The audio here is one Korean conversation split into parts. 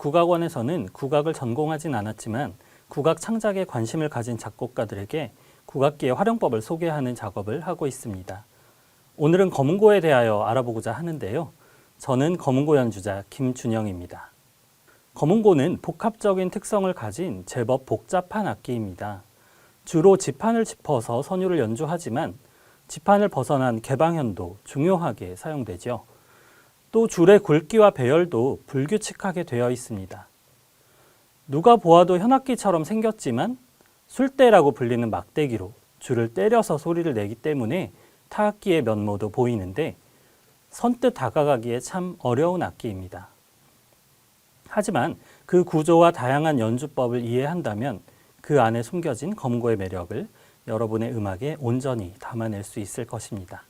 국악원에서는 국악을 전공하진 않았지만 국악 창작에 관심을 가진 작곡가들에게 국악기의 활용법을 소개하는 작업을 하고 있습니다. 오늘은 검은고에 대하여 알아보고자 하는데요. 저는 검은고 연주자 김준영입니다. 검은고는 복합적인 특성을 가진 제법 복잡한 악기입니다. 주로 지판을 짚어서 선율을 연주하지만 지판을 벗어난 개방현도 중요하게 사용되죠. 또 줄의 굵기와 배열도 불규칙하게 되어 있습니다. 누가 보아도 현악기처럼 생겼지만 술대라고 불리는 막대기로 줄을 때려서 소리를 내기 때문에 타악기의 면모도 보이는데 선뜻 다가가기에 참 어려운 악기입니다. 하지만 그 구조와 다양한 연주법을 이해한다면 그 안에 숨겨진 검은고의 매력을 여러분의 음악에 온전히 담아낼 수 있을 것입니다.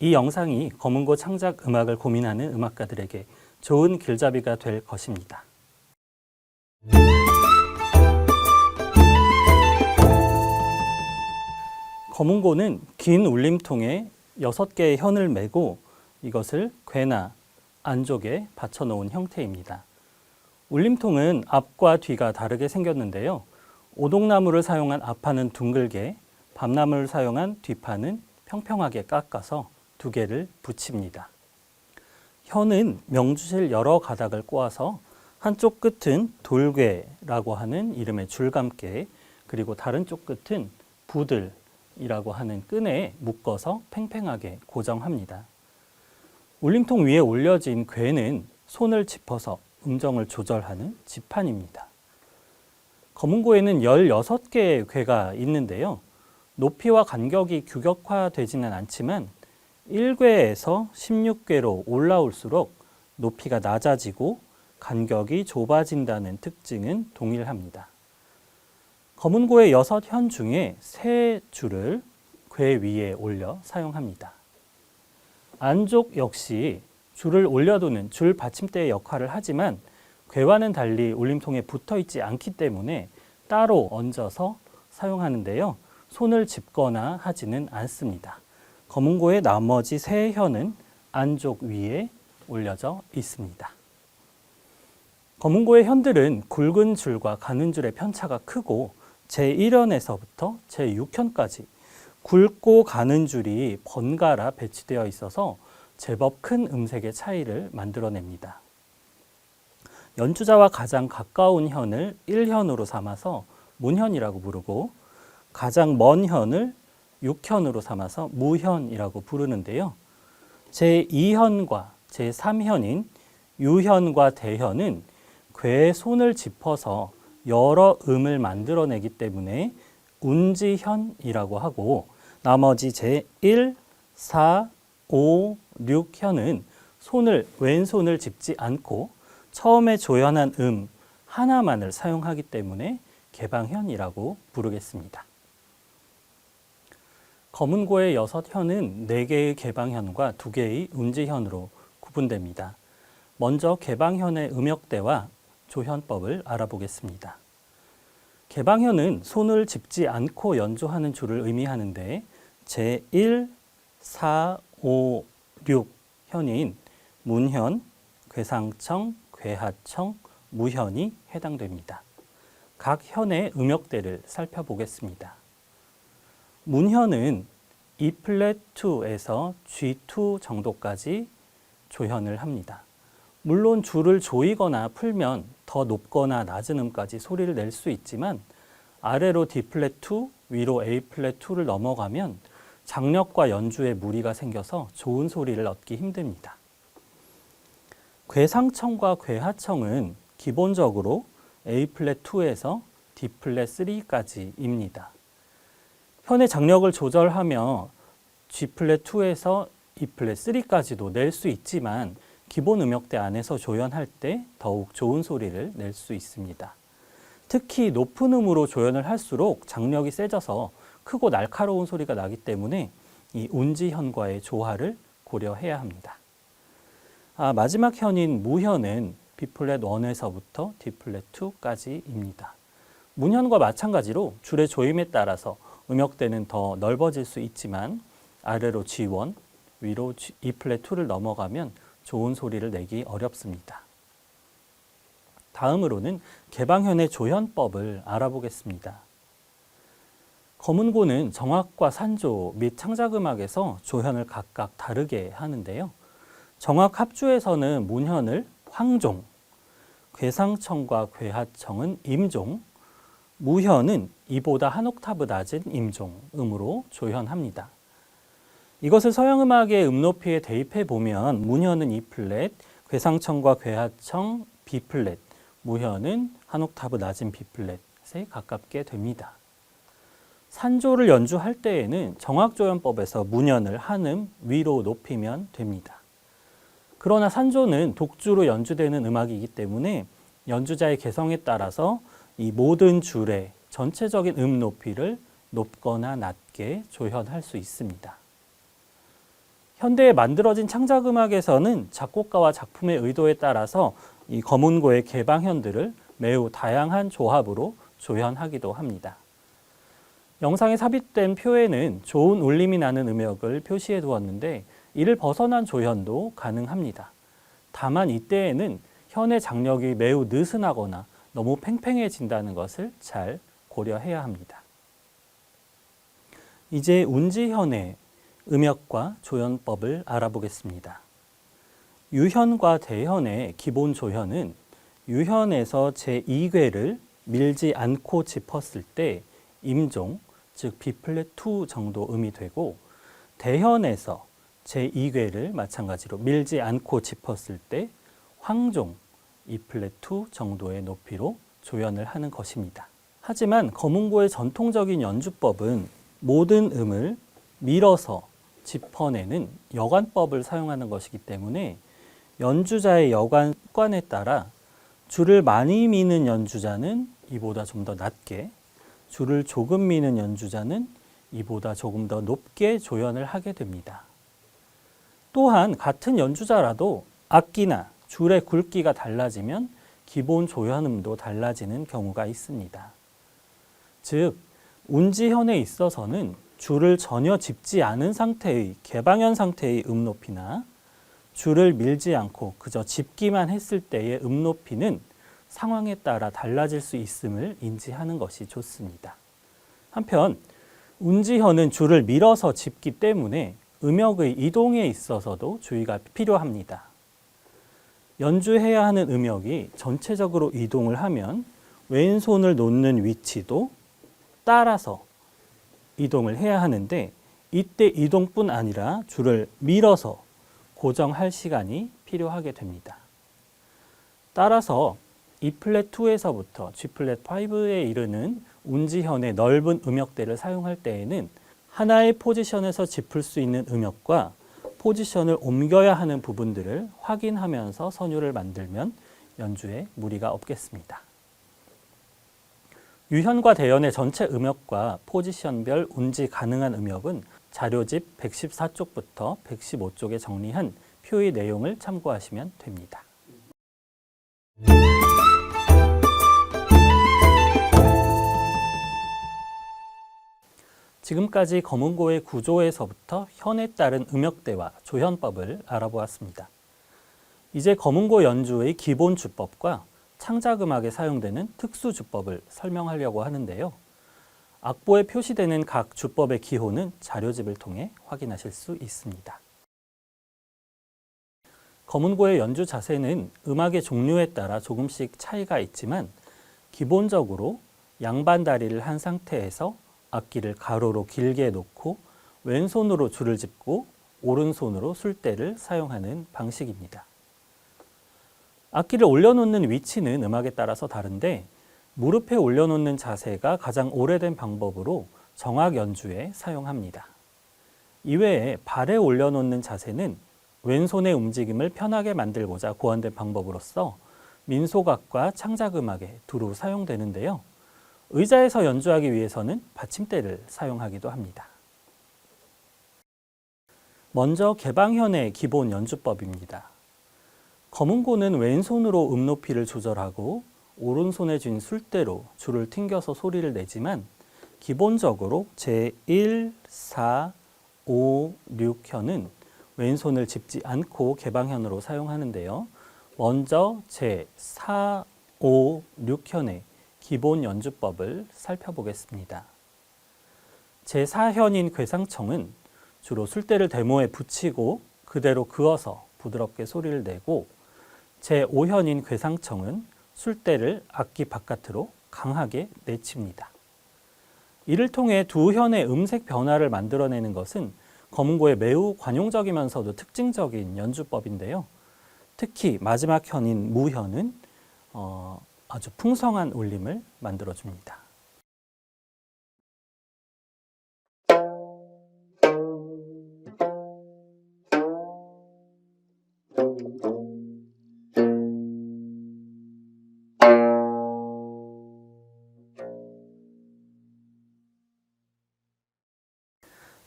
이 영상이 검은고 창작 음악을 고민하는 음악가들에게 좋은 길잡이가 될 것입니다. 검은고는 긴 울림통에 6개의 현을 메고 이것을 괴나 안쪽에 받쳐놓은 형태입니다. 울림통은 앞과 뒤가 다르게 생겼는데요. 오동나무를 사용한 앞판은 둥글게, 밤나무를 사용한 뒷판은 평평하게 깎아서 2개를 붙입니다. 현은 명주실 여러 가닥을 꼬아서 한쪽 끝은 돌괴라고 하는 이름의 줄감개, 그리고 다른 쪽 끝은 부들이라고 하는 끈에 묶어서 팽팽하게 고정합니다. 울림통 위에 올려진 괴는 손을 짚어서 음정을 조절하는 지판입니다. 검은고에는 16개의 괴가 있는데요. 높이와 간격이 규격화되지는 않지만 1괴에서 16괴로 올라올수록 높이가 낮아지고 간격이 좁아진다는 특징은 동일합니다. 검은고의 6현 중에 3줄을 괴 위에 올려 사용합니다. 안족 역시 줄을 올려두는 줄 받침대의 역할을 하지만 괴와는 달리 울림통에 붙어 있지 않기 때문에 따로 얹어서 사용하는데요. 손을 짚거나 하지는 않습니다. 검은고의 나머지 3현은 안족 위에 올려져 있습니다. 검은고의 현들은 굵은 줄과 가는 줄의 편차가 크고 제1현에서부터 제6현까지 굵고 가는 줄이 번갈아 배치되어 있어서 제법 큰 음색의 차이를 만들어냅니다. 연주자와 가장 가까운 현을 1현으로 삼아서 문현이라고 부르고 가장 먼 현을 6현으로 삼아서 무현이라고 부르는데요. 제2현과 제3현인 유현과 대현은 괴의 손을 짚어서 여러 음을 만들어내기 때문에 운지현이라고 하고 나머지 제1, 4, 5, 6현은 왼손을 짚지 않고 처음에 조연한 음 하나만을 사용하기 때문에 개방현이라고 부르겠습니다. 검은고의 6현은 4개의 개방현과 2개의 운지현으로 구분됩니다. 먼저 개방현의 음역대와 조현법을 알아보겠습니다. 개방현은 손을 짚지 않고 연주하는 줄을 의미하는데 제1, 4, 5, 6현인 문현, 괴상청, 괴하청, 무현이 해당됩니다. 각 현의 음역대를 살펴보겠습니다. 문현은 E 플랫2에서 G2 정도까지 조현을 합니다. 물론 줄을 조이거나 풀면 더 높거나 낮은 음까지 소리를 낼 수 있지만 아래로 D 플랫2, 위로 A 플랫2를 넘어가면 장력과 연주에 무리가 생겨서 좋은 소리를 얻기 힘듭니다. 괴상청과 괴하청은 기본적으로 A 플랫2에서 D 플랫3까지입니다. 현의 장력을 조절하며 G 플랫2에서 E 플랫3까지도 낼 수 있지만 기본 음역대 안에서 조연할 때 더욱 좋은 소리를 낼 수 있습니다. 특히 높은 음으로 조연을 할수록 장력이 세져서 크고 날카로운 소리가 나기 때문에 이 운지현과의 조화를 고려해야 합니다. 마지막 현인 무현은 B플랫1에서부터 D플랫2까지입니다. 문현과 마찬가지로 줄의 조임에 따라서 음역대는 더 넓어질 수 있지만 아래로 G1, 위로 E 플랫2를 넘어가면 좋은 소리를 내기 어렵습니다. 다음으로는 개방현의 조현법을 알아보겠습니다. 검은고는 정악과 산조 및 창작음악에서 조현을 각각 다르게 하는데요. 정악 합주에서는 문현을 황종, 괴상청과 괴하청은 임종, 무현은 이보다 한 옥타브 낮은 임종음으로 조현합니다. 이것을 서양음악의 음높이에 대입해 보면 문현은 E플랫, 괴상청과 괴하청 B플랫, 무현은 한 옥타브 낮은 B플랫에 가깝게 됩니다. 산조를 연주할 때에는 정악조연법에서 문현을 한음 위로 높이면 됩니다. 그러나 산조는 독주로 연주되는 음악이기 때문에 연주자의 개성에 따라서 이 모든 줄의 전체적인 음 높이를 높거나 낮게 조현할 수 있습니다. 현대에 만들어진 창작음악에서는 작곡가와 작품의 의도에 따라서 이 검은고의 개방현들을 매우 다양한 조합으로 조현하기도 합니다. 영상에 삽입된 표에는 좋은 울림이 나는 음역을 표시해 두었는데 이를 벗어난 조현도 가능합니다. 다만 이때에는 현의 장력이 매우 느슨하거나 너무 팽팽해진다는 것을 잘 고려해야 합니다. 이제 운지현의 음역과 조현법을 알아보겠습니다. 유현과 대현의 기본 조현은 유현에서 제2궤를 밀지 않고 짚었을 때 임종, 즉 B플랫2 정도 음이 되고 대현에서 제2궤를 마찬가지로 밀지 않고 짚었을 때 황종, E플랫2 정도의 높이로 조현을 하는 것입니다. 하지만 검은고의 전통적인 연주법은 모든 음을 밀어서 짚어내는 여관법을 사용하는 것이기 때문에 연주자의 여관 습관에 따라 줄을 많이 미는 연주자는 이보다 좀 더 낮게, 줄을 조금 미는 연주자는 이보다 조금 더 높게 조현을 하게 됩니다. 또한 같은 연주자라도 악기나 줄의 굵기가 달라지면 기본 조현음도 달라지는 경우가 있습니다. 즉, 운지현에 있어서는 줄을 전혀 짚지 않은 상태의 개방현 상태의 음 높이나 줄을 밀지 않고 그저 짚기만 했을 때의 음 높이는 상황에 따라 달라질 수 있음을 인지하는 것이 좋습니다. 한편 운지현은 줄을 밀어서 짚기 때문에 음역의 이동에 있어서도 주의가 필요합니다. 연주해야 하는 음역이 전체적으로 이동을 하면 왼손을 놓는 위치도 따라서 이동을 해야 하는데 이때 이동뿐 아니라 줄을 밀어서 고정할 시간이 필요하게 됩니다. 따라서 E플랫2에서부터 G플랫5에 이르는 운지현의 넓은 음역대를 사용할 때에는 하나의 포지션에서 짚을 수 있는 음역과 포지션을 옮겨야 하는 부분들을 확인하면서 선율을 만들면 연주에 무리가 없겠습니다. 유현과 대현의 전체 음역과 포지션별 운지 가능한 음역은 자료집 114쪽부터 115쪽에 정리한 표의 내용을 참고하시면 됩니다. 지금까지 검은고의 구조에서부터 현에 따른 음역대와 조현법을 알아보았습니다. 이제 검은고 연주의 기본 주법과 창작음악에 사용되는 특수 주법을 설명하려고 하는데요. 악보에 표시되는 각 주법의 기호는 자료집을 통해 확인하실 수 있습니다. 검은고의 연주 자세는 음악의 종류에 따라 조금씩 차이가 있지만 기본적으로 양반 다리를 한 상태에서 악기를 가로로 길게 놓고 왼손으로 줄을 짚고 오른손으로 술대를 사용하는 방식입니다. 악기를 올려놓는 위치는 음악에 따라서 다른데 무릎에 올려놓는 자세가 가장 오래된 방법으로 정악 연주에 사용합니다. 이외에 발에 올려놓는 자세는 왼손의 움직임을 편하게 만들고자 고안된 방법으로서 민속악과 창작음악에 두루 사용되는데요. 의자에서 연주하기 위해서는 받침대를 사용하기도 합니다. 먼저 개방현의 기본 연주법입니다. 검은고는 왼손으로 음 높이를 조절하고 오른손에 쥔 술대로 줄을 튕겨서 소리를 내지만 기본적으로 제1, 4, 5, 6현은 왼손을 짚지 않고 개방현으로 사용하는데요. 먼저 제4, 5, 6현의 기본 연주법을 살펴보겠습니다. 제4현인 괴상청은 주로 술대를 대모에 붙이고 그대로 그어서 부드럽게 소리를 내고, 제5현인 괴상청은 술대를 악기 바깥으로 강하게 내칩니다. 이를 통해 두 현의 음색 변화를 만들어내는 것은 검은고의 매우 관용적이면서도 특징적인 연주법인데요. 특히 마지막 현인 무현은 아주 풍성한 울림을 만들어줍니다.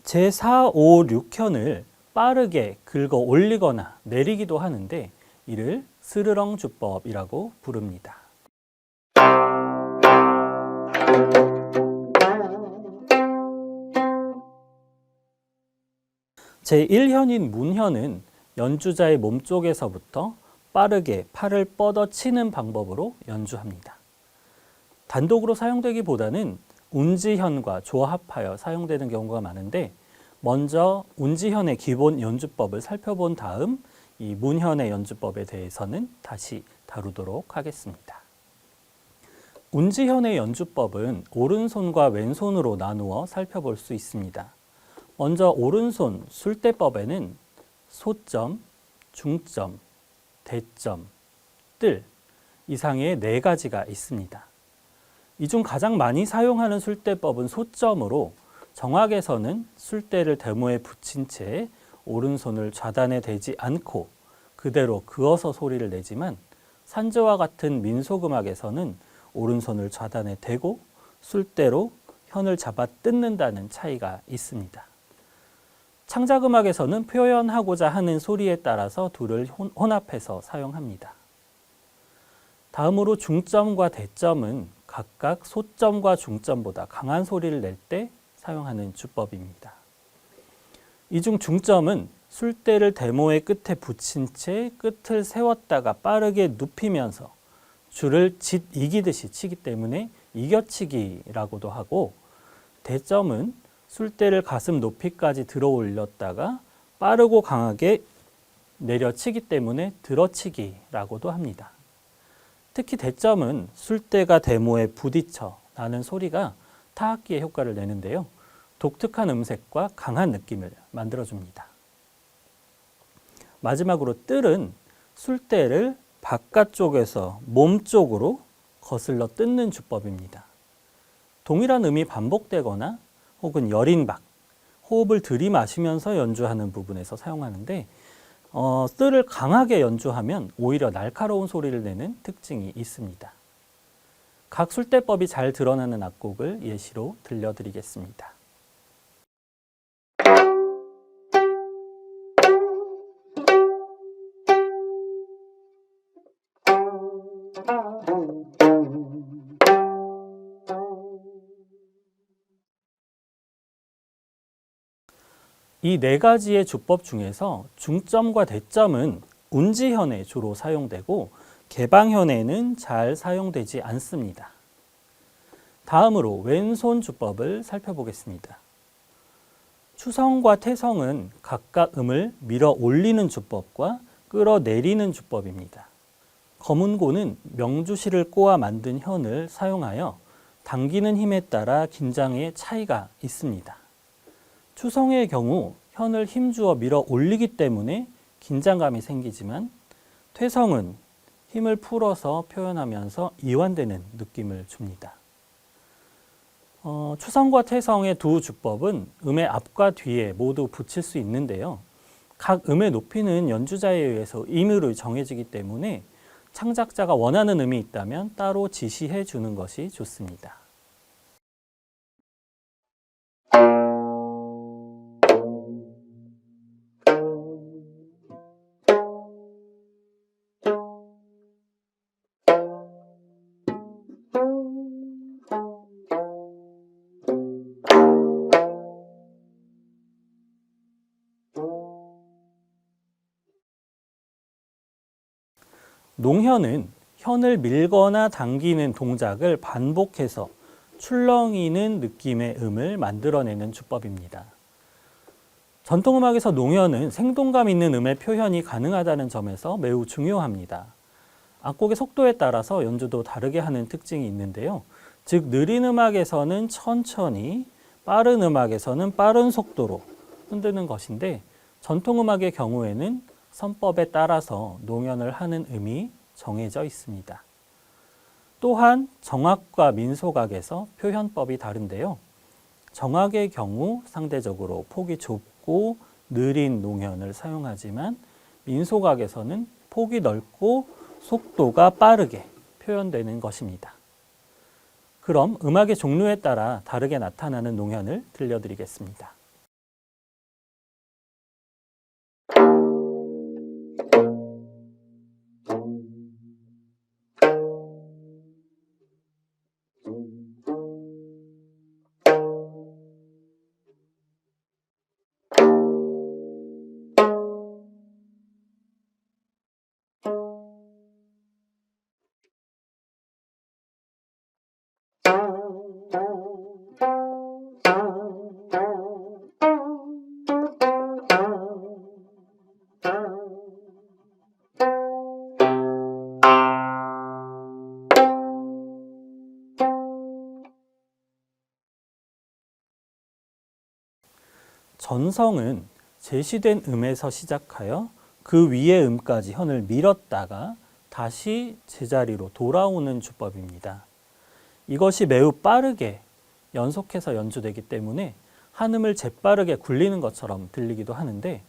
제4, 5, 6현을 빠르게 긁어 올리거나 내리기도 하는데 이를 스르렁 주법이라고 부릅니다. 제1현인 문현은 연주자의 몸쪽에서부터 빠르게 팔을 뻗어치는 방법으로 연주합니다. 단독으로 사용되기보다는 운지현과 조합하여 사용되는 경우가 많은데, 먼저 운지현의 기본 연주법을 살펴본 다음 이 문현의 연주법에 대해서는 다시 다루도록 하겠습니다. 운지현의 연주법은 오른손과 왼손으로 나누어 살펴볼 수 있습니다. 먼저 오른손 술대법에는 소점, 중점, 대점, 뜰 이상의 4가지가 있습니다. 이 중 가장 많이 사용하는 술대법은 소점으로, 정악에서는 술대를 대모에 붙인 채 오른손을 좌단에 대지 않고 그대로 그어서 소리를 내지만, 산저와 같은 민소음악에서는 오른손을 좌단에 대고 술대로 현을 잡아 뜯는다는 차이가 있습니다. 창작음악에서는 표현하고자 하는 소리에 따라서 둘을 혼합해서 사용합니다. 다음으로 중점과 대점은 각각 소점과 중점보다 강한 소리를 낼 때 사용하는 주법입니다. 이 중 중점은 술대를 대모의 끝에 붙인 채 끝을 세웠다가 빠르게 눕히면서 줄을 짓 이기듯이 치기 때문에 이겨치기라고도 하고, 대점은 술대를 가슴 높이까지 들어 올렸다가 빠르고 강하게 내려치기 때문에 들어치기라고도 합니다. 특히 대점은 술대가 대모에 부딪혀 나는 소리가 타악기의 효과를 내는데요. 독특한 음색과 강한 느낌을 만들어줍니다. 마지막으로 뜰은 술대를 바깥쪽에서 몸쪽으로 거슬러 뜯는 주법입니다. 동일한 음이 반복되거나 혹은 여린박, 호흡을 들이마시면서 연주하는 부분에서 사용하는데, 뜰을 강하게 연주하면 오히려 날카로운 소리를 내는 특징이 있습니다. 각 술대법이 잘 드러나는 악곡을 예시로 들려드리겠습니다. 이 4가지의 주법 중에서 중점과 대점은 운지현에 주로 사용되고 개방현에는 잘 사용되지 않습니다. 다음으로 왼손 주법을 살펴보겠습니다. 추성과 태성은 각각 음을 밀어 올리는 주법과 끌어내리는 주법입니다. 검은고는 명주실을 꼬아 만든 현을 사용하여 당기는 힘에 따라 긴장의 차이가 있습니다. 추성의 경우 현을 힘주어 밀어 올리기 때문에 긴장감이 생기지만, 퇴성은 힘을 풀어서 표현하면서 이완되는 느낌을 줍니다. 추성과 태성의 두 주법은 음의 앞과 뒤에 모두 붙일 수 있는데요. 각 음의 높이는 연주자에 의해서 임의로 정해지기 때문에 창작자가 원하는 음이 있다면 따로 지시해 주는 것이 좋습니다. 농현은 현을 밀거나 당기는 동작을 반복해서 출렁이는 느낌의 음을 만들어내는 주법입니다. 전통음악에서 농현은 생동감 있는 음의 표현이 가능하다는 점에서 매우 중요합니다. 악곡의 속도에 따라서 연주도 다르게 하는 특징이 있는데요. 즉 느린 음악에서는 천천히, 빠른 음악에서는 빠른 속도로 흔드는 것인데 전통음악의 경우에는 선법에 따라서 농현을 하는 음이 정해져 있습니다. 또한 정악과 민속악에서 표현법이 다른데요. 정악의 경우 상대적으로 폭이 좁고 느린 농현을 사용하지만 민속악에서는 폭이 넓고 속도가 빠르게 표현되는 것입니다. 그럼 음악의 종류에 따라 다르게 나타나는 농현을 들려드리겠습니다. 전성은 제시된 음에서 시작하여 그 위의 음까지 현을 밀었다가 다시 제자리로 돌아오는 주법입니다. 이것이 매우 빠르게 연속해서 연주되기 때문에 한 음을 재빠르게 굴리는 것처럼 들리기도 하는데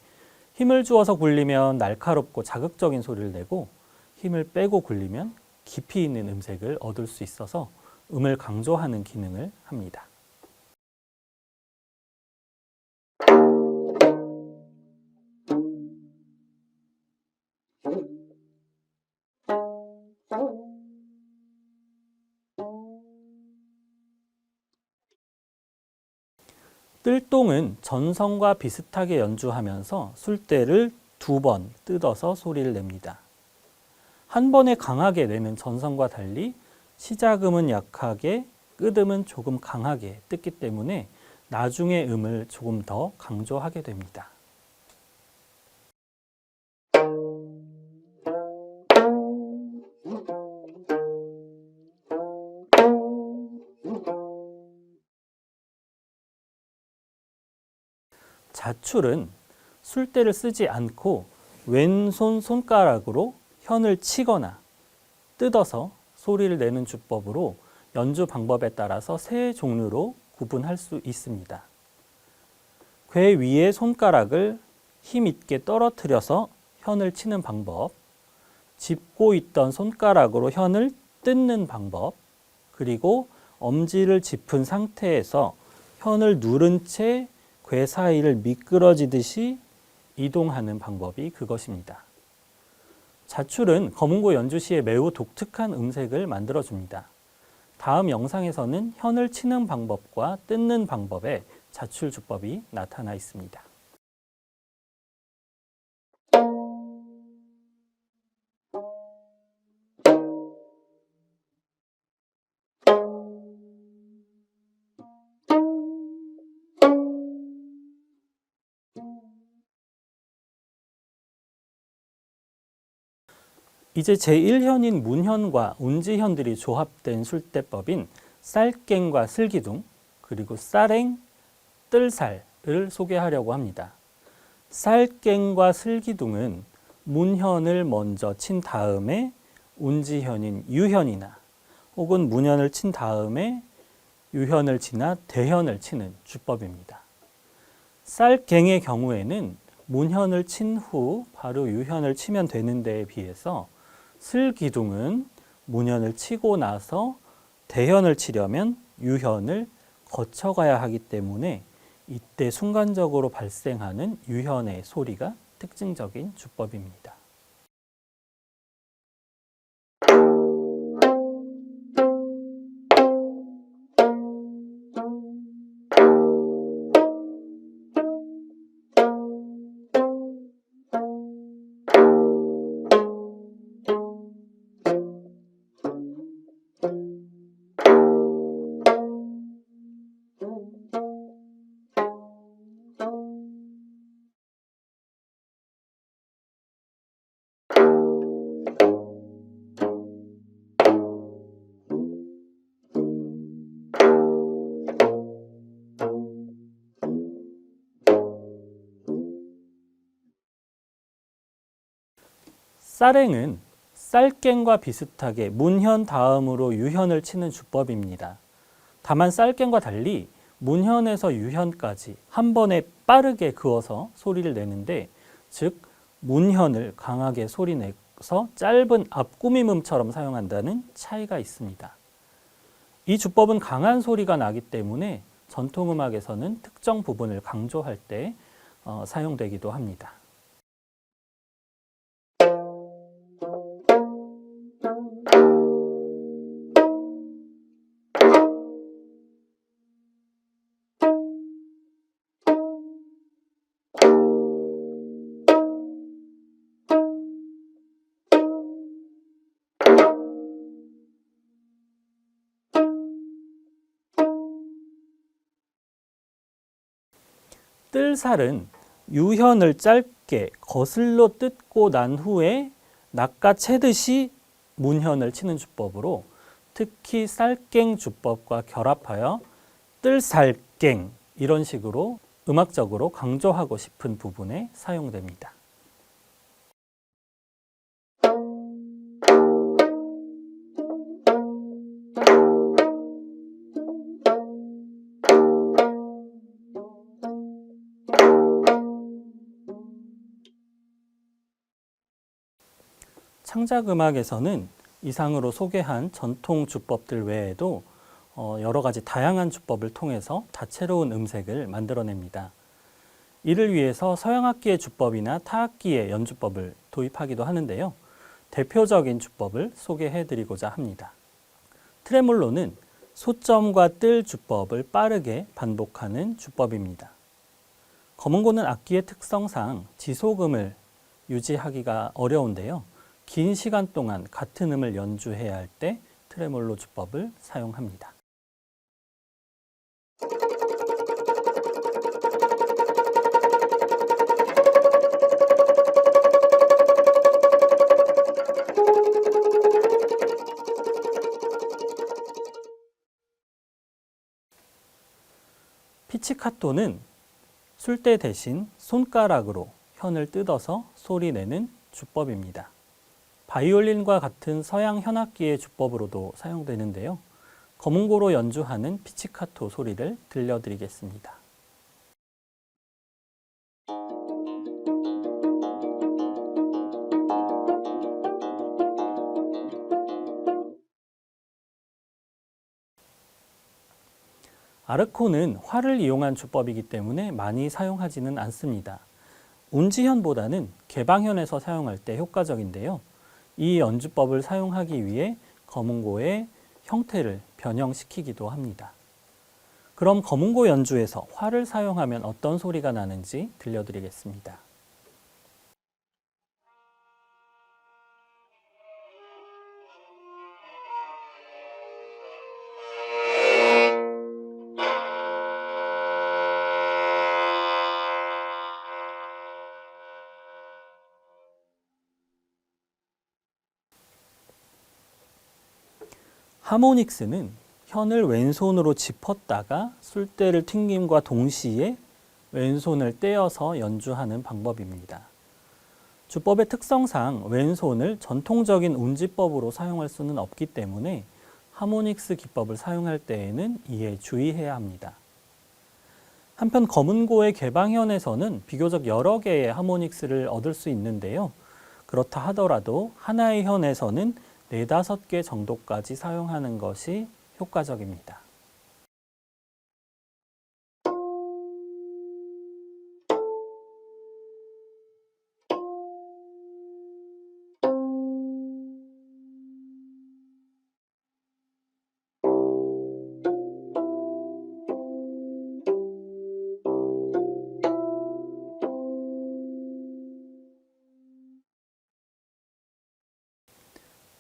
힘을 주어서 굴리면 날카롭고 자극적인 소리를 내고 힘을 빼고 굴리면 깊이 있는 음색을 얻을 수 있어서 음을 강조하는 기능을 합니다. 뜰똥은 전성과 비슷하게 연주하면서 술대를 2번 뜯어서 소리를 냅니다. 한 번에 강하게 내는 전성과 달리 시작음은 약하게, 끝음은 조금 강하게 뜯기 때문에 나중에 음을 조금 더 강조하게 됩니다. 자출은 술대를 쓰지 않고 왼손 손가락으로 현을 치거나 뜯어서 소리를 내는 주법으로 연주 방법에 따라서 세 종류로 구분할 수 있습니다. 궤 위에 손가락을 힘 있게 떨어뜨려서 현을 치는 방법, 짚고 있던 손가락으로 현을 뜯는 방법, 그리고 엄지를 짚은 상태에서 현을 누른 채 궤 사이를 미끄러지듯이 이동하는 방법이 그것입니다. 자출은 검은고 연주 시에 매우 독특한 음색을 만들어줍니다. 다음 영상에서는 현을 치는 방법과 뜯는 방법의 자출 주법이 나타나 있습니다. 이제 제1현인 문현과 운지현들이 조합된 술대법인 쌀갱과 슬기둥, 그리고 쌀행, 뜰살을 소개하려고 합니다. 쌀갱과 슬기둥은 문현을 먼저 친 다음에 운지현인 유현이나 혹은 문현을 친 다음에 유현을 지나 대현을 치는 주법입니다. 쌀갱의 경우에는 문현을 친 후 바로 유현을 치면 되는 데에 비해서 슬기둥은 문현을 치고 나서 대현을 치려면 유현을 거쳐가야 하기 때문에 이때 순간적으로 발생하는 유현의 소리가 특징적인 주법입니다. 쌀행은 쌀갱과 비슷하게 문현 다음으로 유현을 치는 주법입니다. 다만 쌀갱과 달리 문현에서 유현까지 한 번에 빠르게 그어서 소리를 내는데, 즉 문현을 강하게 소리내서 짧은 앞구미음처럼 사용한다는 차이가 있습니다. 이 주법은 강한 소리가 나기 때문에 전통음악에서는 특정 부분을 강조할 때 사용되기도 합니다. 뜰살은 유현을 짧게 거슬러 뜯고 난 후에 낚아채듯이 문현을 치는 주법으로, 특히 쌀갱 주법과 결합하여 뜰살갱 이런 식으로 음악적으로 강조하고 싶은 부분에 사용됩니다. 창작음악에서는 이상으로 소개한 전통 주법들 외에도 여러 가지 다양한 주법을 통해서 다채로운 음색을 만들어냅니다. 이를 위해서 서양악기의 주법이나 타악기의 연주법을 도입하기도 하는데요. 대표적인 주법을 소개해드리고자 합니다. 트레몰로는 소점과 뜰 주법을 빠르게 반복하는 주법입니다. 검은고는 악기의 특성상 지속음을 유지하기가 어려운데요. 긴 시간 동안 같은 음을 연주해야 할 때 트레몰로 주법을 사용합니다. 피치카토는 술대 대신 손가락으로 현을 뜯어서 소리내는 주법입니다. 바이올린과 같은 서양 현악기의 주법으로도 사용되는데요. 검은고로 연주하는 피치카토 소리를 들려드리겠습니다. 아르코는 활을 이용한 주법이기 때문에 많이 사용하지는 않습니다. 운지현보다는 개방현에서 사용할 때 효과적인데요. 이 연주법을 사용하기 위해 검은고의 형태를 변형시키기도 합니다. 그럼 검은고 연주에서 활을 사용하면 어떤 소리가 나는지 들려드리겠습니다. 하모닉스는 현을 왼손으로 짚었다가 술대를 튕김과 동시에 왼손을 떼어서 연주하는 방법입니다. 주법의 특성상 왼손을 전통적인 운지법으로 사용할 수는 없기 때문에 하모닉스 기법을 사용할 때에는 이에 주의해야 합니다. 한편 검은고의 개방현에서는 비교적 여러 개의 하모닉스를 얻을 수 있는데요. 그렇다 하더라도 하나의 현에서는 4-5개 정도까지 사용하는 것이 효과적입니다.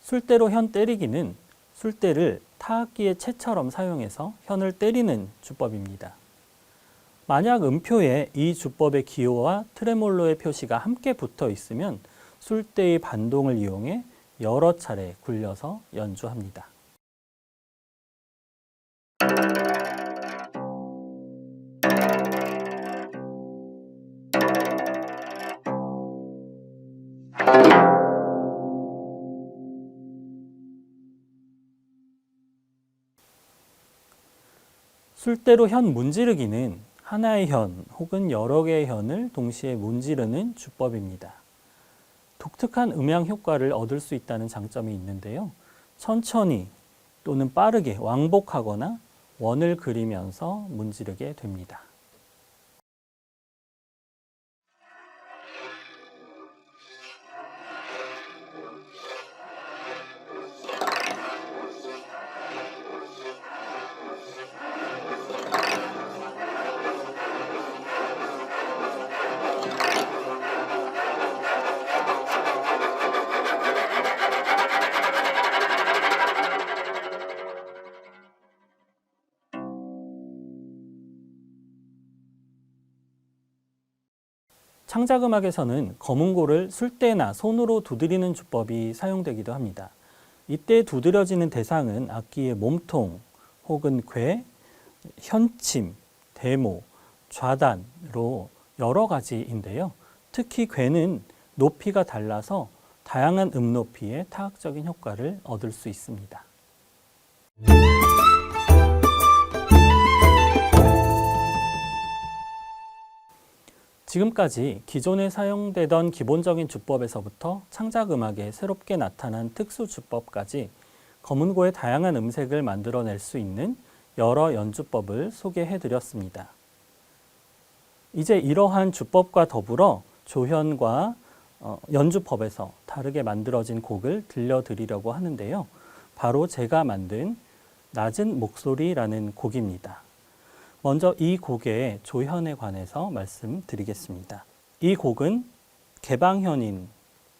술대로 현 때리기는 술대를 타악기의 채처럼 사용해서 현을 때리는 주법입니다. 만약 음표에 이 주법의 기호와 트레몰로의 표시가 함께 붙어 있으면 술대의 반동을 이용해 여러 차례 굴려서 연주합니다. 술대로 현 문지르기는 하나의 현 혹은 여러 개의 현을 동시에 문지르는 주법입니다. 독특한 음향 효과를 얻을 수 있다는 장점이 있는데요. 천천히 또는 빠르게 왕복하거나 원을 그리면서 문지르게 됩니다. 창작음악에서는 검은고를 술대나 손으로 두드리는 주법이 사용되기도 합니다. 이때 두드려지는 대상은 악기의 몸통 혹은 궤, 현침, 대모, 좌단으로 여러 가지인데요. 특히 궤는 높이가 달라서 다양한 높이의 타악적인 효과를 얻을 수 있습니다. 지금까지 기존에 사용되던 기본적인 주법에서부터 창작음악에 새롭게 나타난 특수 주법까지 검은고의 다양한 음색을 만들어낼 수 있는 여러 연주법을 소개해드렸습니다. 이제 이러한 주법과 더불어 조현과 연주법에서 다르게 만들어진 곡을 들려드리려고 하는데요. 바로 제가 만든 낮은 목소리라는 곡입니다. 먼저 이 곡의 조현에 관해서 말씀드리겠습니다. 이 곡은 개방현인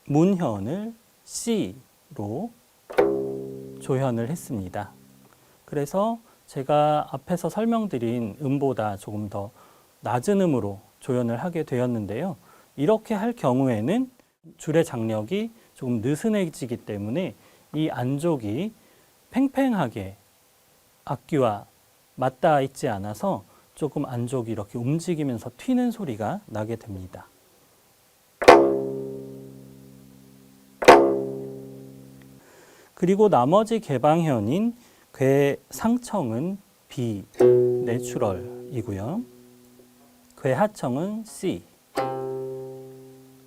문현을 C로 조현을 했습니다. 그래서 제가 앞에서 설명드린 음보다 조금 더 낮은 음으로 조현을 하게 되었는데요. 이렇게 할 경우에는 줄의 장력이 조금 느슨해지기 때문에 이 안쪽이 팽팽하게 악기와 맞닿아 있지 않아서 조금 안쪽이 이렇게 움직이면서 튀는 소리가 나게 됩니다. 그리고 나머지 개방현인 궤 상청은 B 내추럴이고요. 궤 하청은 C,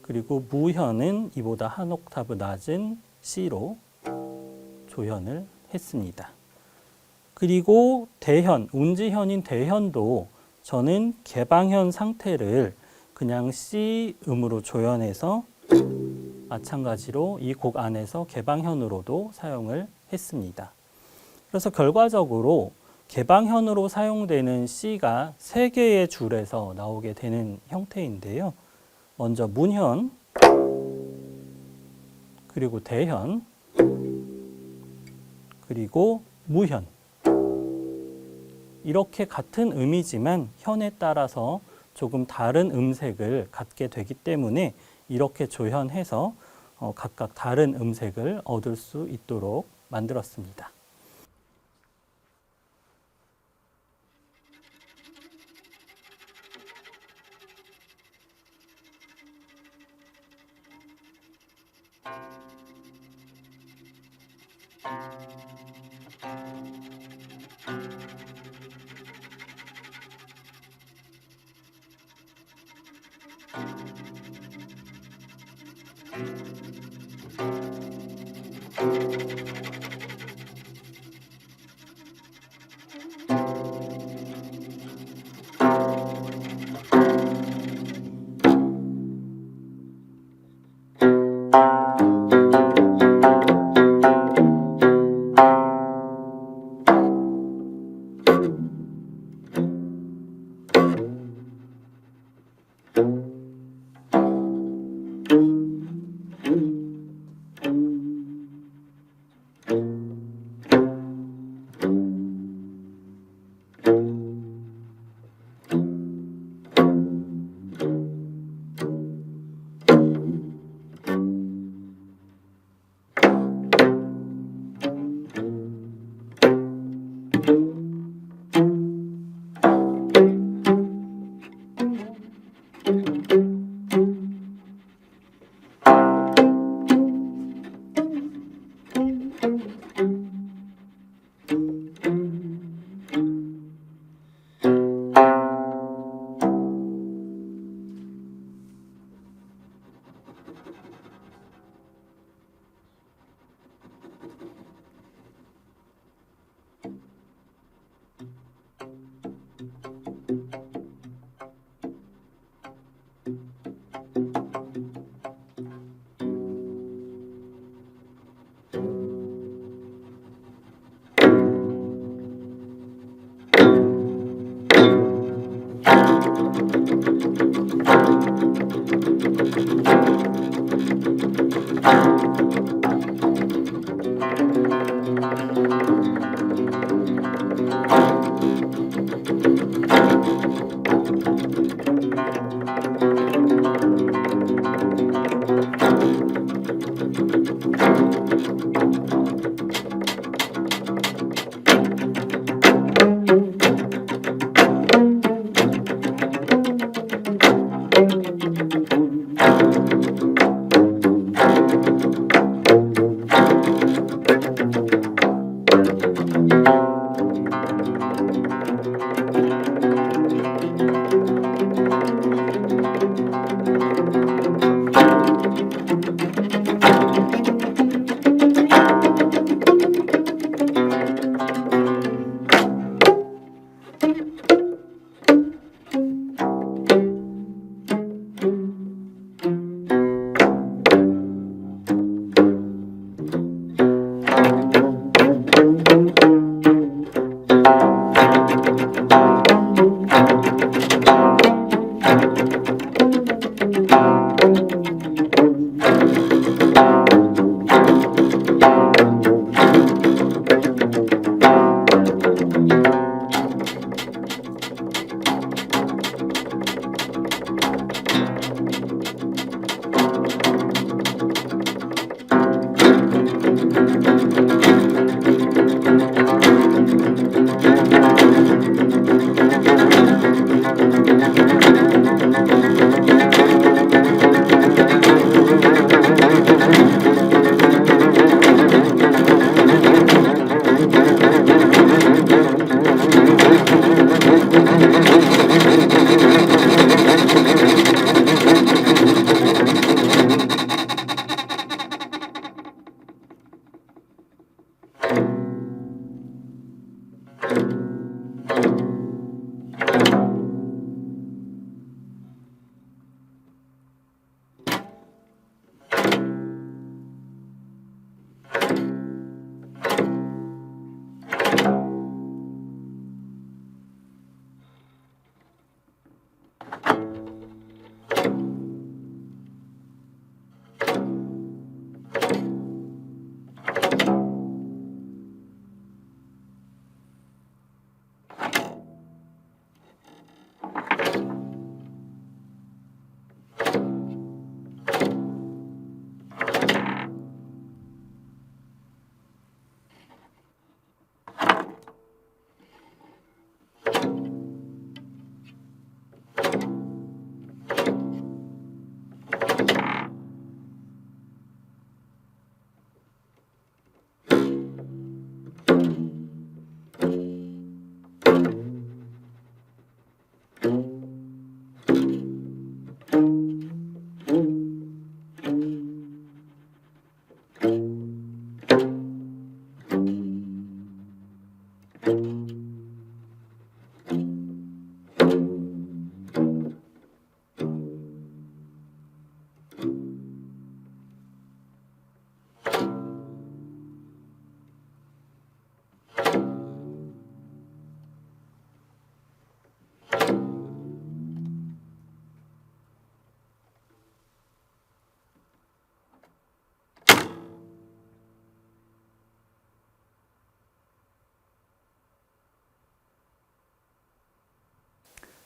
그리고 무현은 이보다 한 옥타브 낮은 C로 조현을 했습니다. 그리고 대현, 운지현인 대현도 저는 개방현 상태를 그냥 C 음으로 조현해서 마찬가지로 이 곡 안에서 개방현으로도 사용을 했습니다. 그래서 결과적으로 개방현으로 사용되는 C가 3개의 줄에서 나오게 되는 형태인데요. 먼저 문현, 그리고 대현, 그리고 무현. 이렇게 같은 음이지만 현에 따라서 조금 다른 음색을 갖게 되기 때문에 이렇게 조현해서 각각 다른 음색을 얻을 수 있도록 만들었습니다.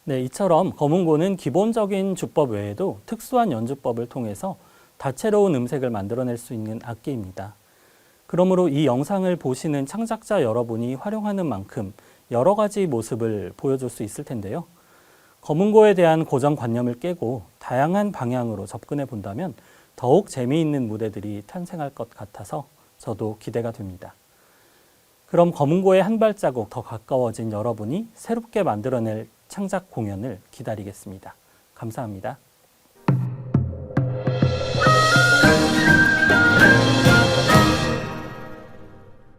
네, 이처럼 검은고는 기본적인 주법 외에도 특수한 연주법을 통해서 다채로운 음색을 만들어낼 수 있는 악기입니다. 그러므로 이 영상을 보시는 창작자 여러분이 활용하는 만큼 여러 가지 모습을 보여줄 수 있을 텐데요. 검은고에 대한 고정관념을 깨고 다양한 방향으로 접근해 본다면 더욱 재미있는 무대들이 탄생할 것 같아서 저도 기대가 됩니다. 그럼 검은고의 한 발자국 더 가까워진 여러분이 새롭게 만들어낼 창작 공연을 기다리겠습니다. 감사합니다.